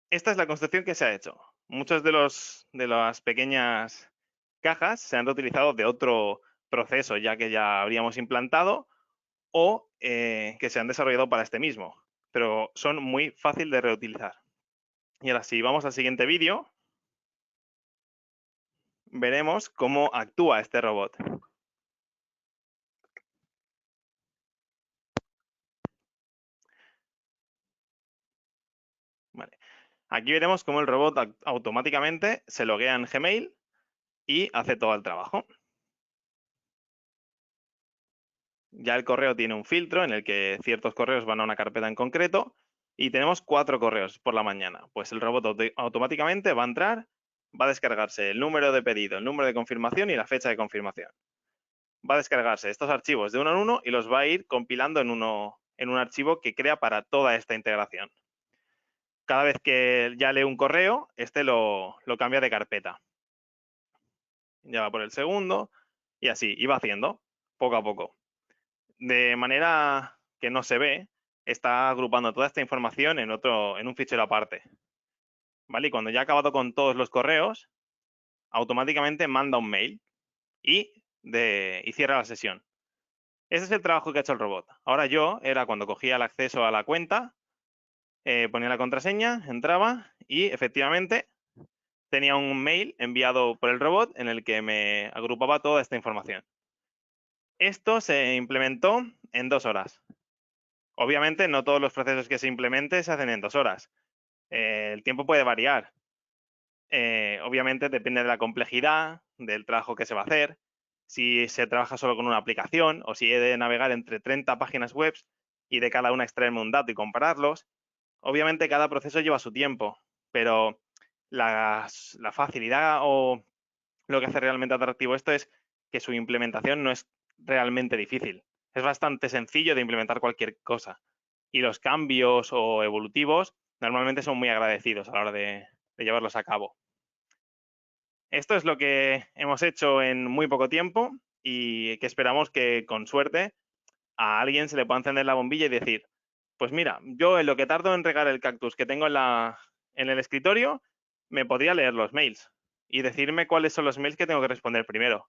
Esta es la construcción que se ha hecho. Muchas de las pequeñas cajas se han reutilizado de otro proceso ya que ya habríamos implantado o que se han desarrollado para este mismo, pero son muy fácil de reutilizar. Y ahora si vamos al siguiente vídeo, veremos cómo actúa este robot. Vale. Aquí veremos cómo el robot automáticamente se loguea en Gmail y hace todo el trabajo. Ya el correo tiene un filtro en el que ciertos correos van a una carpeta en concreto y tenemos 4 correos por la mañana. Pues el robot automáticamente va a entrar, va a descargarse el número de pedido, el número de confirmación y la fecha de confirmación. Va a descargarse estos archivos de uno en uno y los va a ir compilando en un archivo que crea para toda esta integración. Cada vez que ya lee un correo, este lo cambia de carpeta. Ya va por el segundo y así, y va haciendo poco a poco. De manera que no se ve, está agrupando toda esta información en un fichero aparte. ¿Vale? Y cuando ya ha acabado con todos los correos, automáticamente manda un mail y cierra la sesión. Ese es el trabajo que ha hecho el robot. Ahora yo cuando cogía el acceso a la cuenta, ponía la contraseña, entraba y efectivamente tenía un mail enviado por el robot en el que me agrupaba toda esta información. Esto se implementó en 2 horas. Obviamente no todos los procesos que se implementen se hacen en 2 horas. El tiempo puede variar. Obviamente depende de la complejidad, del trabajo que se va a hacer, si se trabaja solo con una aplicación o si he de navegar entre 30 páginas web y de cada una extraerme un dato y compararlos. Obviamente cada proceso lleva su tiempo, pero la facilidad o lo que hace realmente atractivo esto es que su implementación no es realmente difícil. Es bastante sencillo de implementar cualquier cosa. Y los cambios o evolutivos normalmente son muy agradecidos a la hora de llevarlos a cabo. Esto es lo que hemos hecho en muy poco tiempo y que esperamos que con suerte a alguien se le pueda encender la bombilla y decir, pues mira, yo en lo que tardo en regar el cactus que tengo en el escritorio, me podría leer los mails y decirme cuáles son los mails que tengo que responder primero.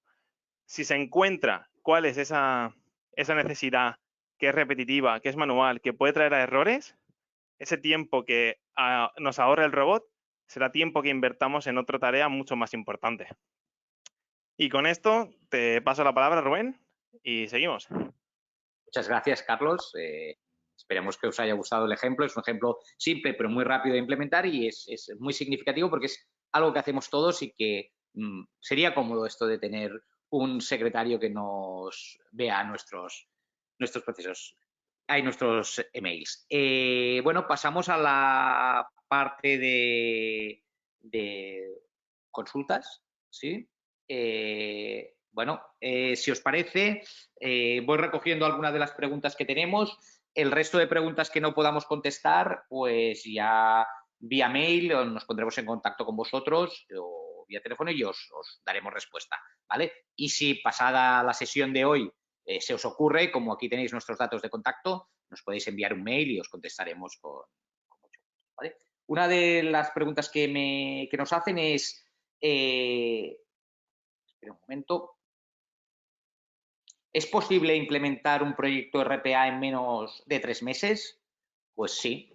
Si se encuentra cuál es esa necesidad que es repetitiva, que es manual, que puede traer a errores, ese tiempo que nos ahorra el robot será tiempo que invertamos en otra tarea mucho más importante. Y con esto te paso la palabra, Rubén, y seguimos. Muchas gracias, Carlos. Esperemos que os haya gustado el ejemplo. Es un ejemplo simple, pero muy rápido de implementar y es muy significativo porque es algo que hacemos todos y que sería cómodo esto de tener un secretario que nos vea nuestros procesos. Hay nuestros emails. Bueno, pasamos a la parte de consultas, ¿sí? Bueno, si os parece, voy recogiendo algunas de las preguntas que tenemos. El resto de preguntas que no podamos contestar, pues ya vía mail nos pondremos en contacto con vosotros o vía teléfono y os daremos respuesta, ¿vale? Y si pasada la sesión de hoy se os ocurre, como aquí tenéis nuestros datos de contacto, nos podéis enviar un mail y os contestaremos con mucho gusto, ¿vale? Una de las preguntas que nos hacen es, espera un momento, ¿es posible implementar un proyecto RPA en menos de 3 meses? Pues sí.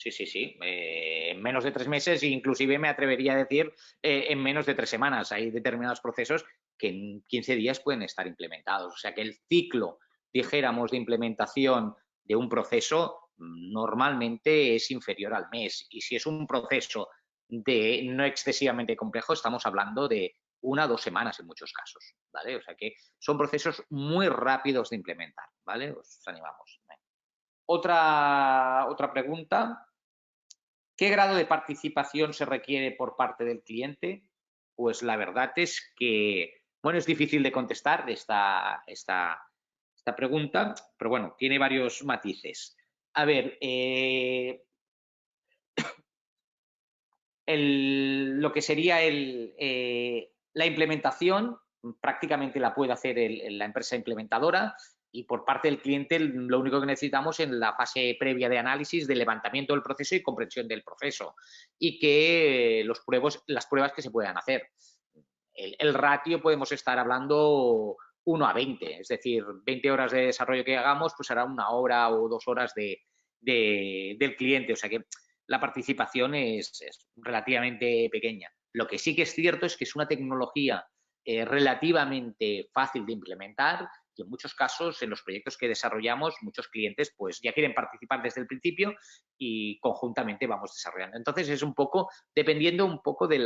En menos de 3 meses, inclusive me atrevería a decir en menos de 3 semanas. Hay determinados procesos que en 15 días pueden estar implementados. O sea que el ciclo, dijéramos, de implementación de un proceso normalmente es inferior al mes. Y si es un proceso no excesivamente complejo, estamos hablando de 1 o 2 semanas en muchos casos, ¿vale? O sea que son procesos muy rápidos de implementar, ¿vale? Os animamos. Otra pregunta. ¿Qué grado de participación se requiere por parte del cliente? Pues la verdad es que, bueno, es difícil de contestar esta pregunta, pero bueno, tiene varios matices. A ver, lo que sería la implementación prácticamente la puede hacer la empresa implementadora, y por parte del cliente lo único que necesitamos es la fase previa de análisis, de levantamiento del proceso y comprensión del proceso, y que las pruebas que se puedan hacer. El ratio podemos estar hablando 1 a 20, es decir, 20 horas de desarrollo que hagamos, pues será 1 hora o 2 horas del cliente, o sea que la participación es relativamente pequeña. Lo que sí que es cierto es que es una tecnología relativamente fácil de implementar, y en muchos casos, en los proyectos que desarrollamos, muchos clientes pues ya quieren participar desde el principio y conjuntamente vamos desarrollando. Entonces, es un poco, dependiendo un poco de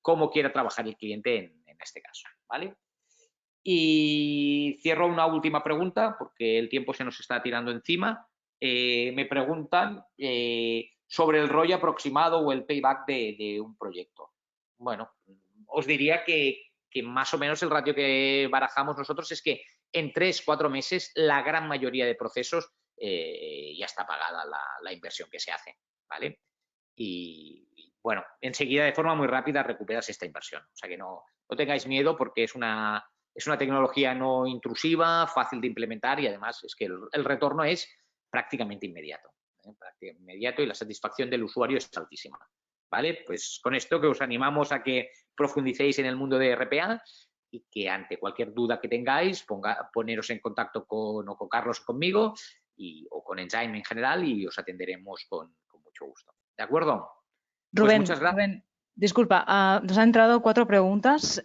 cómo quiera trabajar el cliente en este caso, ¿vale? Y cierro una última pregunta, porque el tiempo se nos está tirando encima. Me preguntan sobre el ROI aproximado o el payback de un proyecto. Bueno, os diría que más o menos el ratio que barajamos nosotros es que en 3-4 meses la gran mayoría de procesos ya está pagada la inversión que se hace, ¿vale? Y bueno, enseguida de forma muy rápida recuperas esta inversión. O sea que no tengáis miedo, porque es una tecnología no intrusiva, fácil de implementar, y además es que el retorno es prácticamente inmediato. Prácticamente inmediato, y la satisfacción del usuario es altísima. ¿Vale? Pues con esto que os animamos a que profundicéis en el mundo de RPA, y que ante cualquier duda que tengáis, poneros en contacto con Carlos o conmigo, o con Enzyme en general, y os atenderemos con mucho gusto. ¿De acuerdo? Pues Rubén, muchas gracias. Rubén, disculpa, nos han entrado 4 preguntas.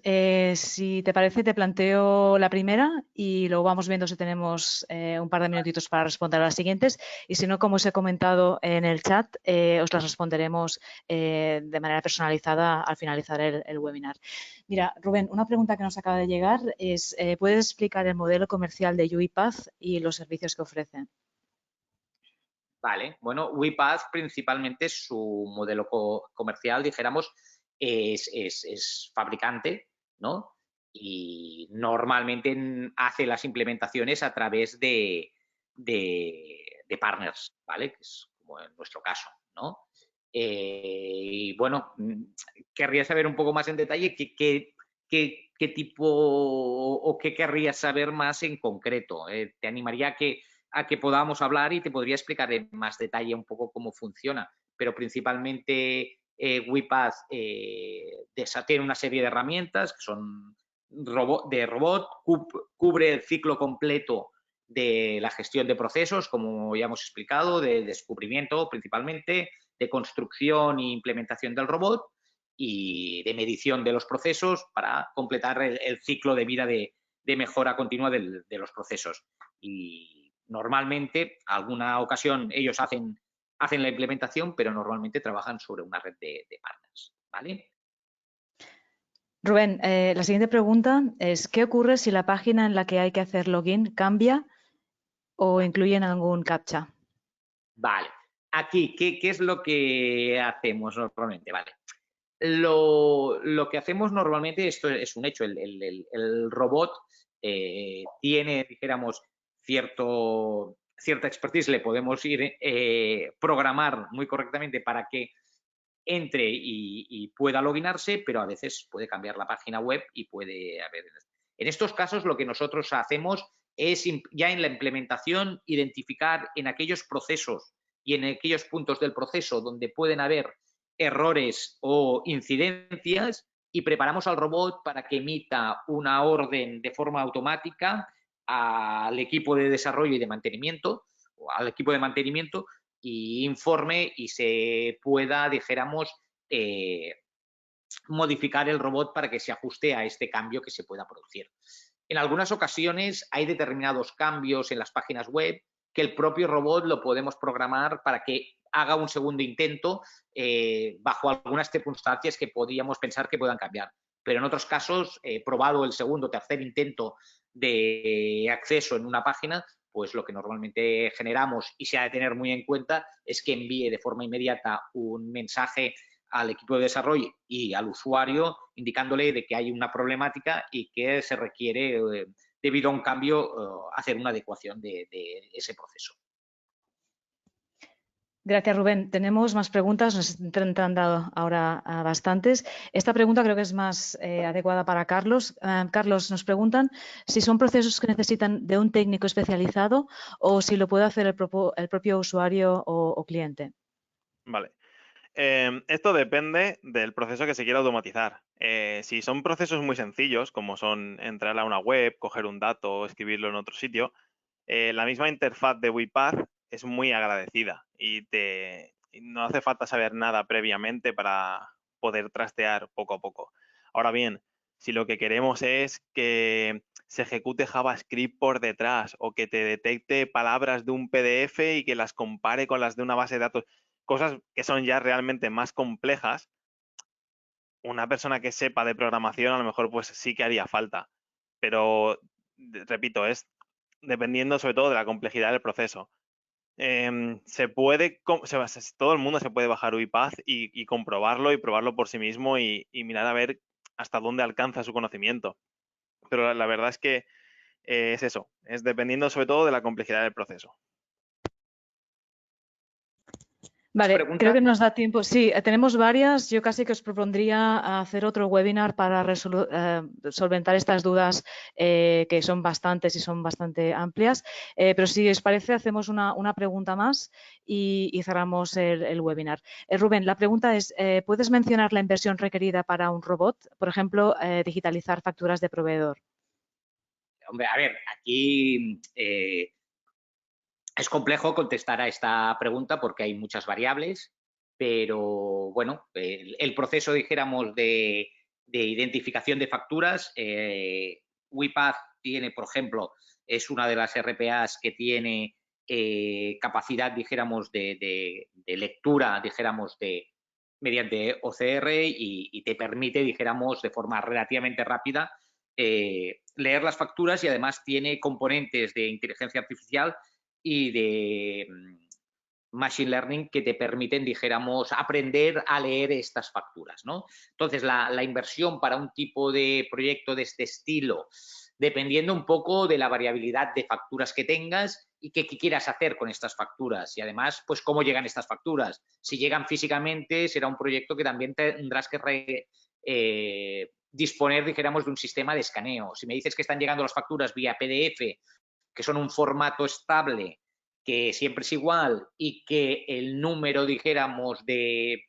Si te parece, te planteo la primera y luego vamos viendo si tenemos un par de minutitos para responder a las siguientes. Y si no, como os he comentado en el chat, os las responderemos de manera personalizada al finalizar el webinar. Mira, Rubén, una pregunta que nos acaba de llegar es, ¿puedes explicar el modelo comercial de UiPath y los servicios que ofrecen? Vale, bueno, UiPath principalmente su modelo comercial, dijéramos, es fabricante, ¿no? Y normalmente hace las implementaciones a través de partners, ¿vale? Que es como en nuestro caso, ¿no? Y bueno, querría saber un poco más en detalle qué tipo o qué querrías saber más en concreto. Te animaría a que podamos hablar y te podría explicar en más detalle un poco cómo funciona, pero principalmente UiPath tiene una serie de herramientas que son de robot, cubre el ciclo completo de la gestión de procesos, como ya hemos explicado, de descubrimiento principalmente, de construcción e implementación del robot, y de medición de los procesos para completar el ciclo de vida de mejora continua de los procesos. Y normalmente, alguna ocasión, ellos hacen la implementación, pero normalmente trabajan sobre una red de partners, ¿vale? Rubén, la siguiente pregunta es, ¿qué ocurre si la página en la que hay que hacer login cambia o incluyen algún captcha? Vale. Aquí, ¿qué es lo que hacemos normalmente? Vale. Lo que hacemos normalmente, esto es un hecho, el robot tiene, dijéramos, cierta expertise, le podemos ir programar muy correctamente para que entre y pueda loginarse, pero a veces puede cambiar la página web y puede haber... En estos casos, lo que nosotros hacemos es ya en la implementación identificar en aquellos procesos y en aquellos puntos del proceso donde pueden haber errores o incidencias, y preparamos al robot para que emita una orden de forma automática al equipo de desarrollo y de mantenimiento, o al equipo de mantenimiento, y informe y se pueda, dijéramos, modificar el robot para que se ajuste a este cambio que se pueda producir. En algunas ocasiones hay determinados cambios en las páginas web que el propio robot lo podemos programar para que haga un segundo intento bajo algunas circunstancias que podríamos pensar que puedan cambiar. Pero en otros casos, probado el segundo o tercer intento de acceso en una página, pues lo que normalmente generamos y se ha de tener muy en cuenta es que envíe de forma inmediata un mensaje al equipo de desarrollo y al usuario indicándole de que hay una problemática y que se requiere, debido a un cambio, hacer una adecuación de ese proceso. Gracias, Rubén. Tenemos más preguntas, nos han dado ahora bastantes. Esta pregunta creo que es más adecuada para Carlos. Carlos, nos preguntan si son procesos que necesitan de un técnico especializado o si lo puede hacer el propio usuario o cliente. Vale. Esto depende del proceso que se quiera automatizar. Si son procesos muy sencillos, como son entrar a una web, coger un dato o escribirlo en otro sitio, la misma interfaz de UiPath es muy agradecida y no hace falta saber nada previamente para poder trastear poco a poco. Ahora bien, si lo que queremos es que se ejecute JavaScript por detrás o que te detecte palabras de un PDF y que las compare con las de una base de datos, cosas que son ya realmente más complejas, una persona que sepa de programación a lo mejor pues sí que haría falta. Pero, repito, es dependiendo sobre todo de la complejidad del proceso. Todo el mundo se puede bajar UiPath y comprobarlo y probarlo por sí mismo y mirar a ver hasta dónde alcanza su conocimiento. Pero la verdad es que es eso, es dependiendo sobre todo de la complejidad del proceso. Vale, creo que nos da tiempo. Sí, tenemos varias. Yo casi que os propondría hacer otro webinar para solventar estas dudas que son bastantes y son bastante amplias. Pero si os parece, hacemos una pregunta más y cerramos el webinar. Rubén, la pregunta es, ¿puedes mencionar la inversión requerida para un robot? Por ejemplo, digitalizar facturas de proveedor. Hombre, a ver, aquí es complejo contestar a esta pregunta porque hay muchas variables, pero bueno, el proceso, dijéramos, de identificación de facturas, UiPath tiene, por ejemplo, es una de las RPAs que tiene capacidad, dijéramos, de lectura, dijéramos, mediante OCR y te permite, dijéramos, de forma relativamente rápida leer las facturas y además tiene componentes de inteligencia artificial y de machine learning que te permiten, dijéramos, aprender a leer estas facturas, ¿no? Entonces, la inversión para un tipo de proyecto de este estilo, dependiendo un poco de la variabilidad de facturas que tengas y qué quieras hacer con estas facturas y además, pues, cómo llegan estas facturas. Si llegan físicamente, será un proyecto que también tendrás que disponer, dijéramos, de un sistema de escaneo. Si me dices que están llegando las facturas vía PDF, que son un formato estable, que siempre es igual y que el número, dijéramos, de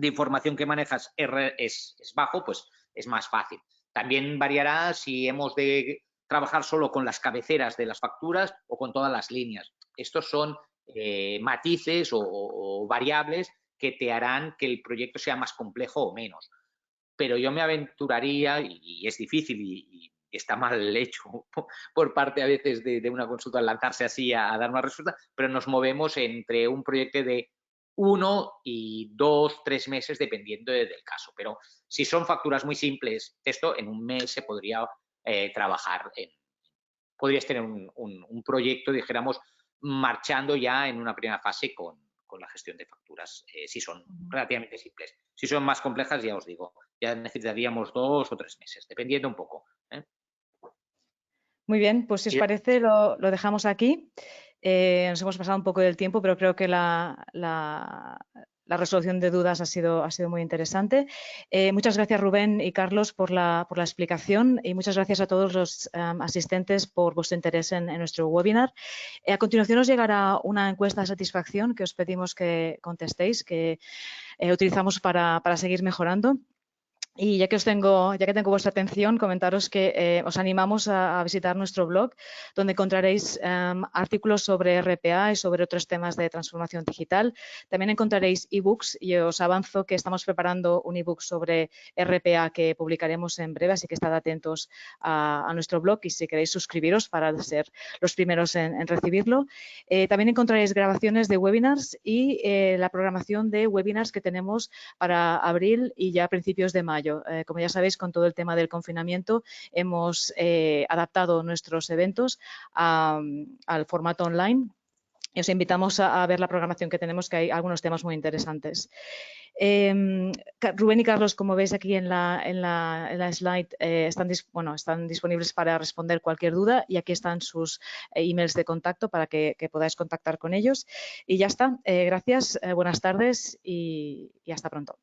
información que manejas es bajo, pues es más fácil. También variará si hemos de trabajar solo con las cabeceras de las facturas o con todas las líneas. Estos son matices o variables que te harán que el proyecto sea más complejo o menos. Pero yo me aventuraría, y es difícil y está mal hecho por parte a veces de una consulta al lanzarse así a dar una respuesta, pero nos movemos entre un proyecto de 1 y 2, 3 meses dependiendo del caso. Pero si son facturas muy simples, esto en un mes se podría trabajar. Podrías tener un proyecto, dijéramos, marchando ya en una primera fase con la gestión de facturas, si son relativamente simples. Si son más complejas, ya os digo, ya necesitaríamos 2 o 3 meses, dependiendo un poco. Muy bien, pues si os parece lo dejamos aquí. Nos hemos pasado un poco del tiempo, pero creo que la resolución de dudas ha sido muy interesante. Muchas gracias, Rubén y Carlos, por la explicación y muchas gracias a todos los asistentes por vuestro interés en nuestro webinar. A continuación os llegará una encuesta de satisfacción que os pedimos que contestéis, que utilizamos para seguir mejorando. Y ya que tengo vuestra atención, comentaros que os animamos a visitar nuestro blog, donde encontraréis artículos sobre RPA y sobre otros temas de transformación digital. También encontraréis ebooks y os avanzo que estamos preparando un ebook sobre RPA que publicaremos en breve, así que estad atentos a nuestro blog y si queréis suscribiros para ser los primeros en recibirlo. También encontraréis grabaciones de webinars y la programación de webinars que tenemos para abril y ya a principios de mayo. Como ya sabéis, con todo el tema del confinamiento hemos adaptado nuestros eventos al formato online y os invitamos a ver la programación que tenemos, que hay algunos temas muy interesantes. Rubén y Carlos, como veis aquí en la slide, están disponibles para responder cualquier duda y aquí están sus emails de contacto para que podáis contactar con ellos. Y ya está. Gracias, buenas tardes y hasta pronto.